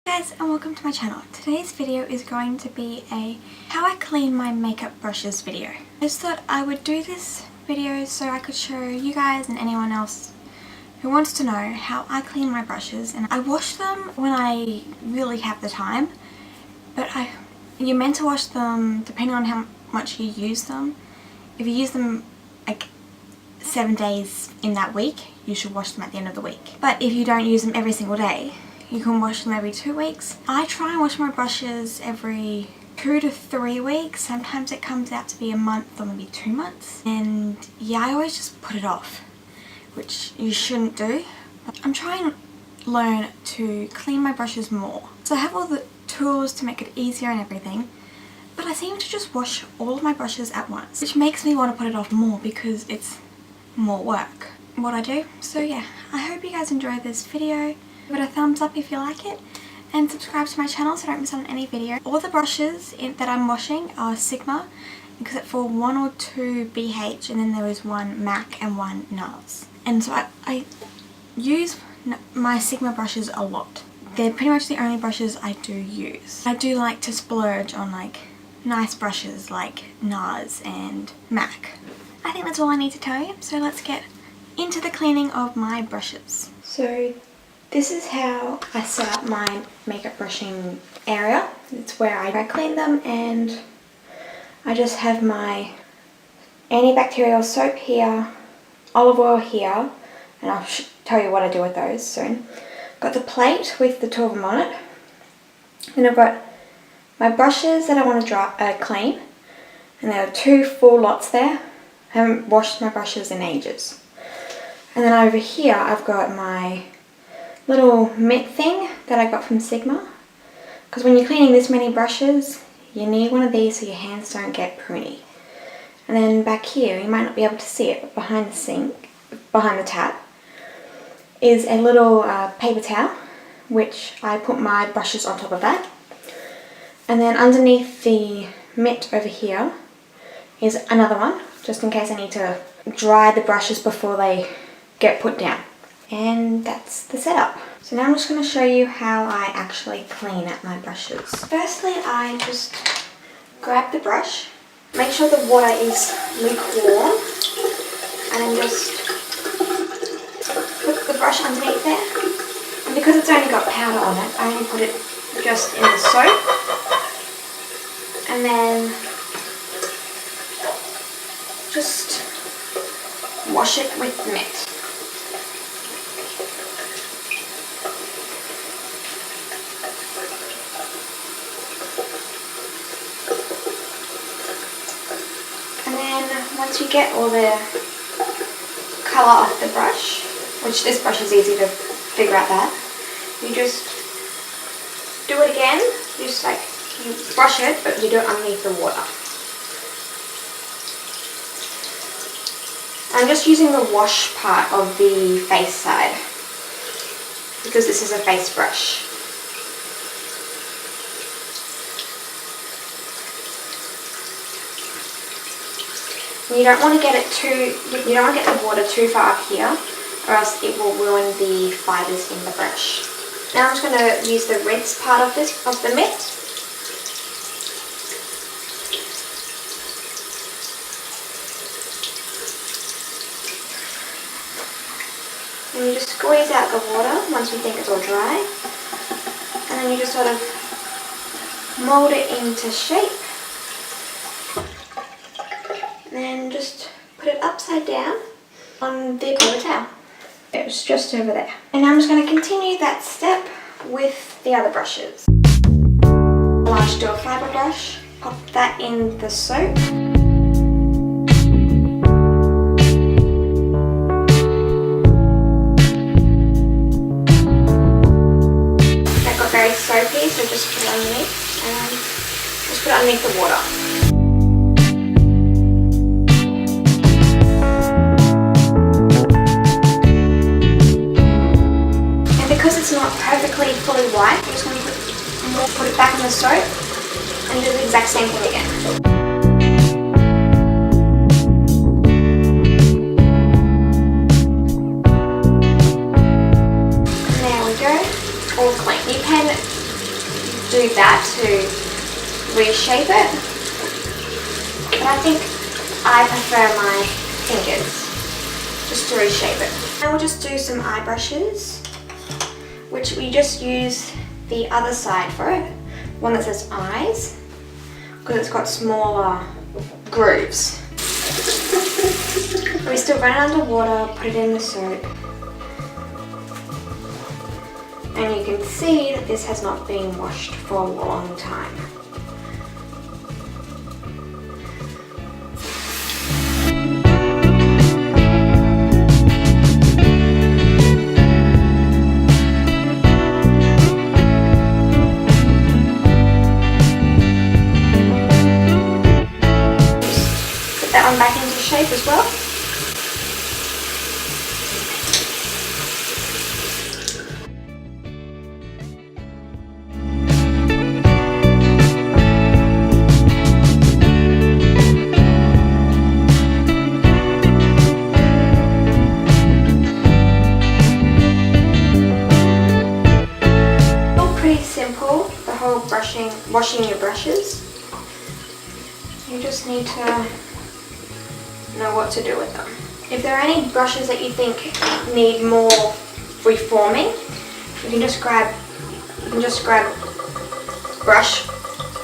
Hey guys, and welcome to my channel. Today's video is going to be a how I clean my makeup brushes video. I just thought I would do this video so I could show you guys and anyone else who wants to know how I clean my brushes. And I wash them when I really have the time, but you're meant to wash them depending on how much you use them. If you use them like 7 days in that week, you should wash them at the end of the week. But if you don't use them every single day, you can wash them every 2 weeks. I try and wash my brushes every 2 to 3 weeks. Sometimes it comes out to be a month or maybe 2 months. And yeah, I always just put it off, which you shouldn't do. I'm trying to learn to clean my brushes more. So I have all the tools to make it easier and everything, but I seem to just wash all of my brushes at once, which makes me want to put it off more because it's more work what I do. So yeah, I hope you guys enjoyed this video. Give it a thumbs up if you like it, and subscribe to my channel so don't miss out on any video. All the brushes that I'm washing are Sigma, except for 1 or 2 BH, and then there was 1 MAC and 1 Nars. And so I use my Sigma brushes a lot. They're pretty much the only brushes I do use. I do like to splurge on like nice brushes like Nars and MAC. I think that's all I need to tell you, so let's get into the cleaning of my brushes. So this is how I set up my makeup brushing area. It's where I clean them, and I just have my antibacterial soap here, olive oil here, and I'll tell you what I do with those soon. Got the plate with the 2 of them on it. Then I've got my brushes that I want to clean, and there are 2 full lots there. I haven't washed my brushes in ages. And then over here I've got my little mitt thing that I got from Sigma, because when you're cleaning this many brushes you need one of these so your hands don't get pruny. And then back here, you might not be able to see it, but behind the sink, behind the tap, is a little paper towel, which I put my brushes on top of that. And then underneath the mitt over here is another one, just in case I need to dry the brushes before they get put down. And that's the setup. So now I'm just going to show you how I actually clean up my brushes. Firstly, I just grab the brush, make sure the water is lukewarm, and then just put the brush underneath there. And because it's only got powder on it, I only put it just in the soap, and then just wash it with the mitt. Once you get all the colour off the brush, which this brush is easy to figure out that, you just do it again. You just you brush it, but you do it underneath the water. I'm just using the wash part of the face side because this is a face brush. You don't want to get the water too far up here, or else it will ruin the fibres in the brush. Now I'm just going to use the rinse part of the mitt. And you just squeeze out the water once you think it's all dry, and then you just sort of mould it into shape. Then just put it upside down on the paper towel. It was just over there. And now I'm just going to continue that step with the other brushes. A large dual fibre brush, pop that in the soap. That got very soapy, so just put it underneath, and just put it underneath the water. It's not perfectly fully white, I'm just going to put it back in the soap and do the exact same thing again. And there we go, all clean. You can do that to reshape it, but I think I prefer my fingers just to reshape it. Now we'll just do some eye brushes, which we just use the other side for it, one that says eyes, because it's got smaller grooves. We still run it under water, put it in the soap, and you can see that this has not been washed for a long time. Put that one back into shape as well. Washing your brushes. You just need to know what to do with them. If there are any brushes that you think need more reforming, you can just grab brush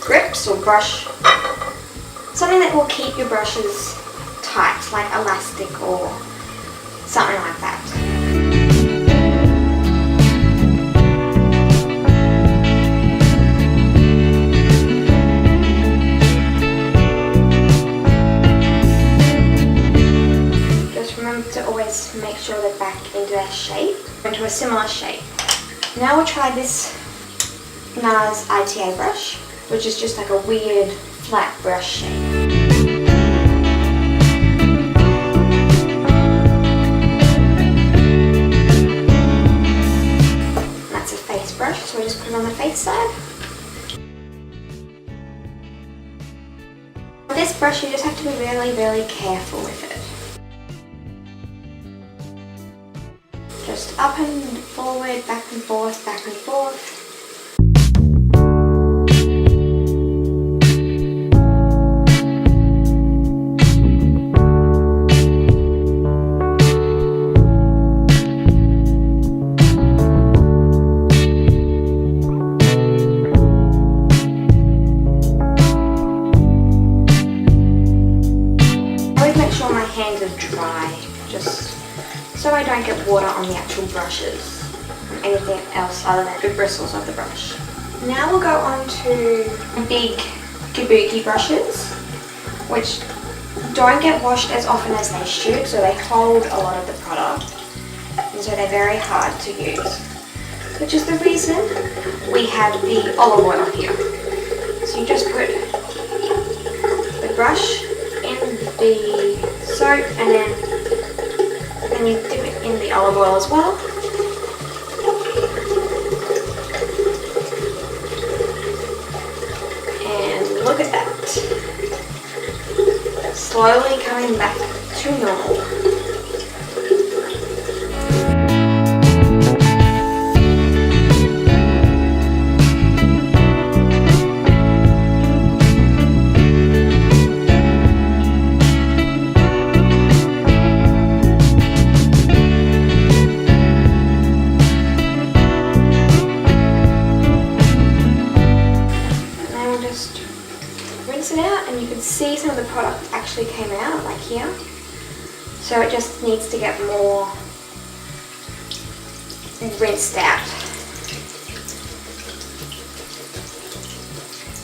grips or brush something that will keep your brushes tight, like elastic or something like that. To always make sure they're back into their shape, into a similar shape. Now we'll try this Nars ITA brush, which is just like a weird flat brush shape. That's a face brush, so we just put it on the face side. With this brush you just have to be really, really careful with it. Just up and forward, back and forth, back and forth. Always make sure my hands are dry, just so I don't get water on the actual brushes and anything else other than the bristles of the brush. Now we'll go on to big kabuki brushes, which don't get washed as often as they should, so they hold a lot of the product, and so they're very hard to use, which is the reason we have the olive oil here. So you just put the brush in the soap and then you dip it in the olive oil as well. And look at that. Slowly coming back to normal. It out, and you can see some of the product actually came out, like here. So it just needs to get more rinsed out.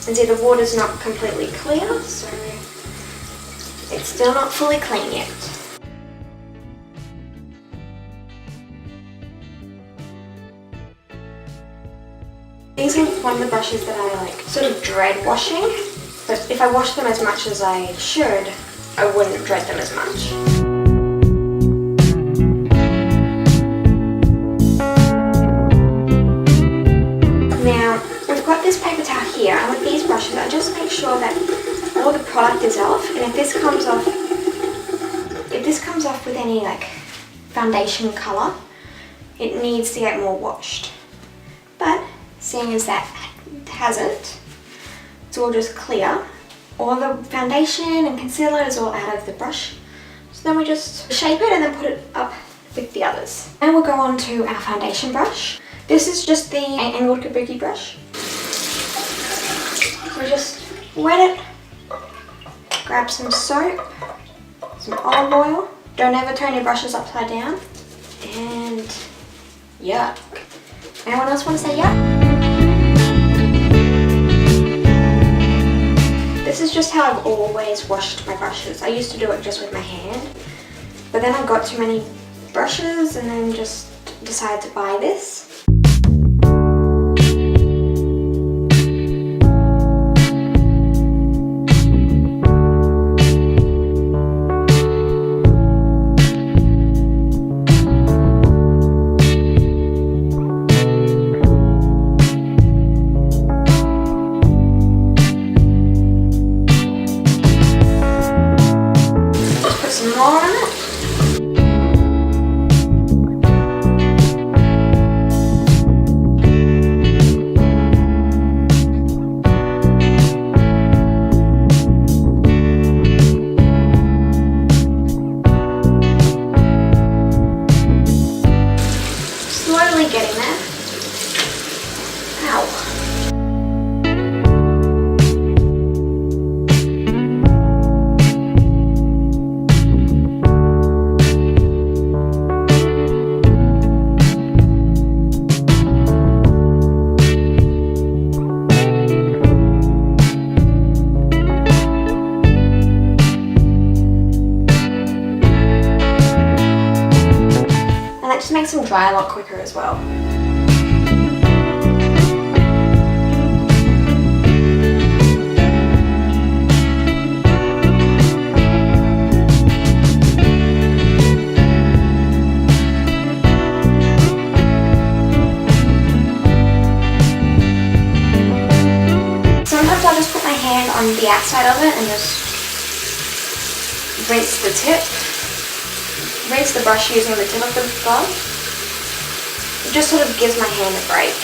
And see, the water's not completely clear, so it's still not fully clean yet. These are one of the brushes that I like sort of dread washing. But if I wash them as much as I should, I wouldn't dread them as much. Now, we've got this paper towel here, and with these brushes, I just make sure that all the product is off, and if this comes off with any like foundation colour, it needs to get more washed. But seeing as that hasn't. It's all just clear. All the foundation and concealer is all out of the brush. So then we just shape it and then put it up with the others. And we'll go on to our foundation brush. This is just the angled kabuki brush. So just wet it, grab some soap, some olive oil. Don't ever turn your brushes upside down. And yuck. Anyone else want to say yuck? This is just how I've always washed my brushes. I used to do it just with my hand, but then I got too many brushes and then just decided to buy this. Getting there. Ow. And that just makes them dry a lot quicker as well. Sometimes I'll just put my hand on the outside of it and just rinse the tip. Rinse the brush using the tip of the glove. It just sort of gives my hand a break.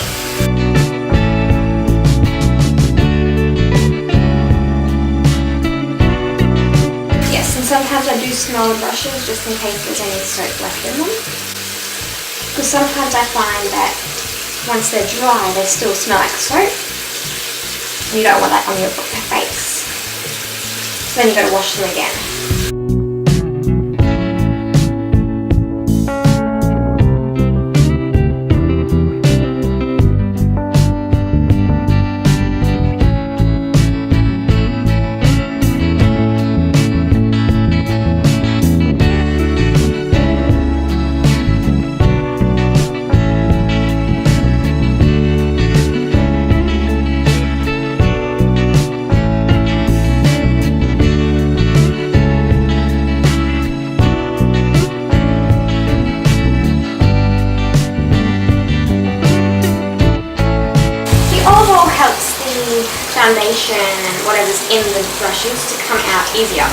Yes, and sometimes I do smell the brushes just in case there's any soap left in them. Because sometimes I find that once they're dry, they still smell like soap. You don't want that on your face. So then you gotta wash them again. Foundation and whatever's in the brushes to come out easier.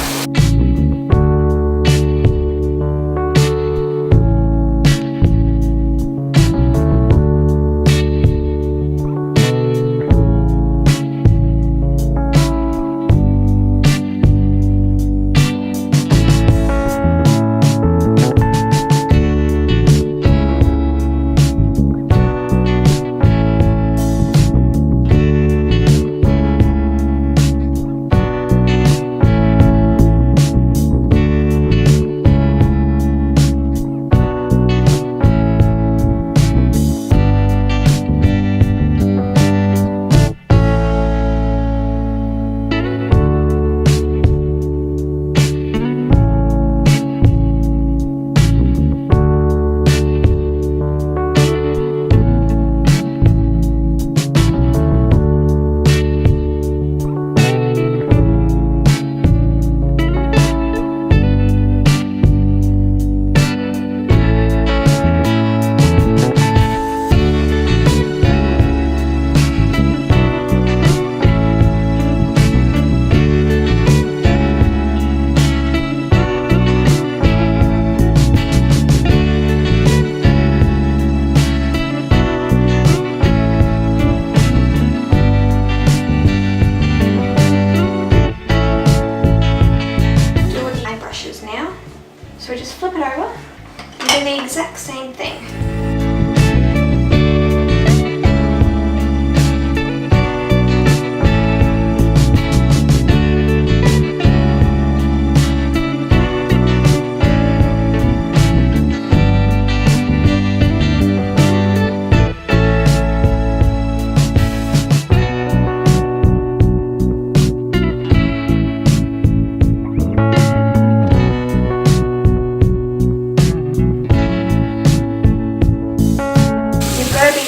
thing.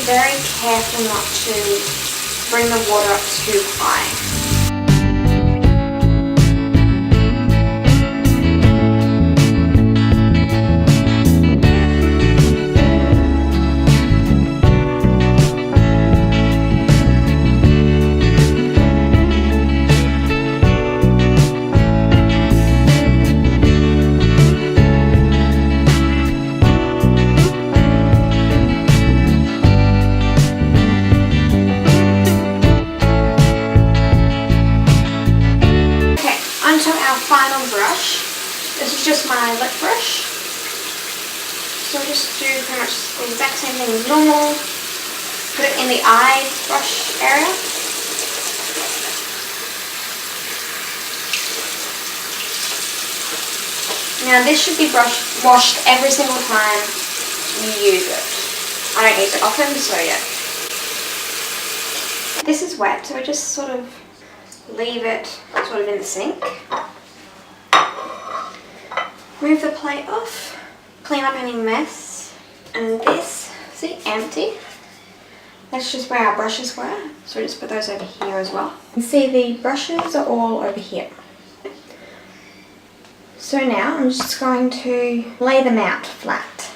Very careful not to bring the water up too high. Final brush. This is just my lip brush. So I'll just do pretty much the exact same thing as normal. Put it in the eye brush area. Now this should be washed every single time you use it. I don't use it often, so yeah. This is wet, so I just sort of leave it sort of in the sink. Move the plate off, clean up any mess, and this, see, empty. That's just where our brushes were, so just put those over here as well. You see the brushes are all over here. So now I'm just going to lay them out flat.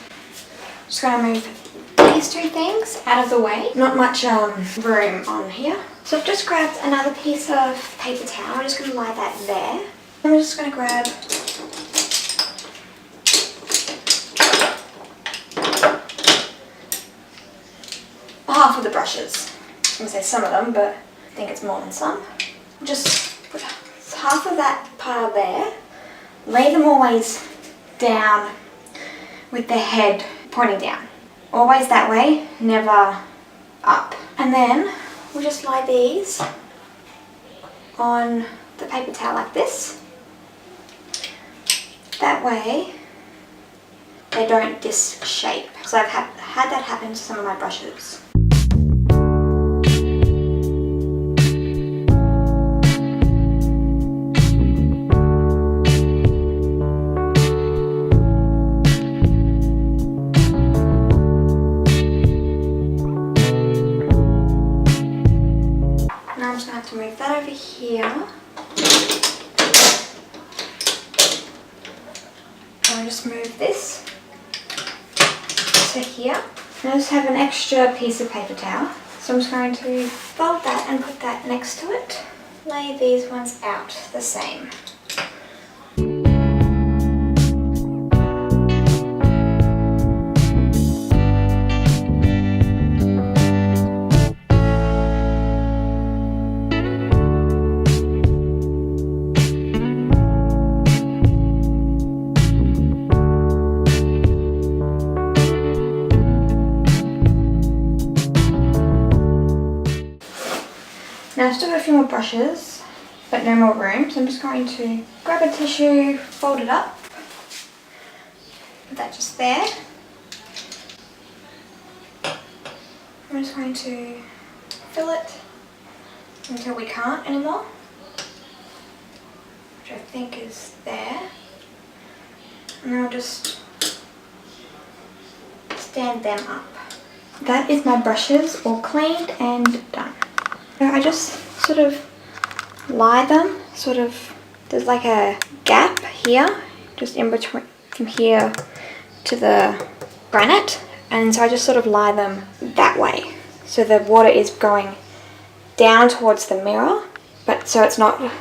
Just going to move these two things out of the way. Not much room on here. So I've just grabbed another piece of paper towel. I'm just going to lie that there. I'm just going to grab half of the brushes. I'm going to say some of them, but I think it's more than some. Just put half of that pile there. Lay them always down with the head pointing down. Always that way, never up. And then we'll just lie these on the paper towel like this. That way they don't disshape, because I've had that happen to some of my brushes. Now I'm just going to have to move that over here. I'll just move this to here. And I just have an extra piece of paper towel. So I'm just going to fold that and put that next to it. Lay these ones out the same. Now I've still got a few more brushes, but no more room, so I'm just going to grab a tissue, fold it up, put that just there. I'm just going to fill it until we can't anymore, which I think is there. And then I'll just stand them up. That is my brushes all cleaned and done. I just sort of lie them, there's like a gap here, just in between from here to the granite, and so I just sort of lie them that way. So the water is going down towards the mirror, but so it's not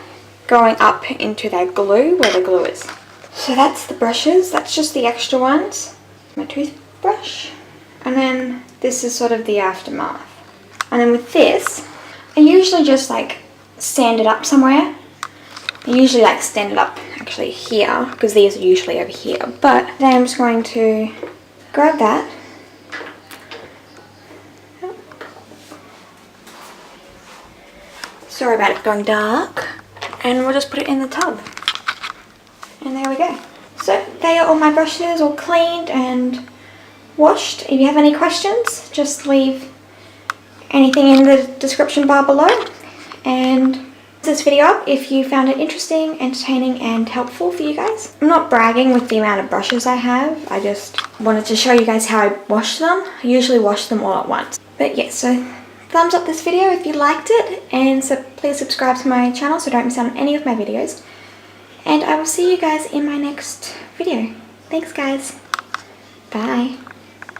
going up into that glue where the glue is. So that's the brushes, that's just the extra ones. My toothbrush, and then this is sort of the aftermath. And then with this, I usually just like stand it up somewhere. I usually like stand it up actually here, because these are usually over here. But then I'm just going to grab that Sorry about it going dark. And we'll just put it in the tub. And there we go. So they are all my brushes all cleaned and washed. If you have any questions, just leave anything in the description bar below. And this video up if you found it interesting, entertaining and helpful for you guys. I'm not bragging with the amount of brushes I have. I just wanted to show you guys how I wash them. I usually wash them all at once. But yeah, so thumbs up this video if you liked it, and so please subscribe to my channel so don't miss out on any of my videos. And I will see you guys in my next video. Thanks guys. Bye.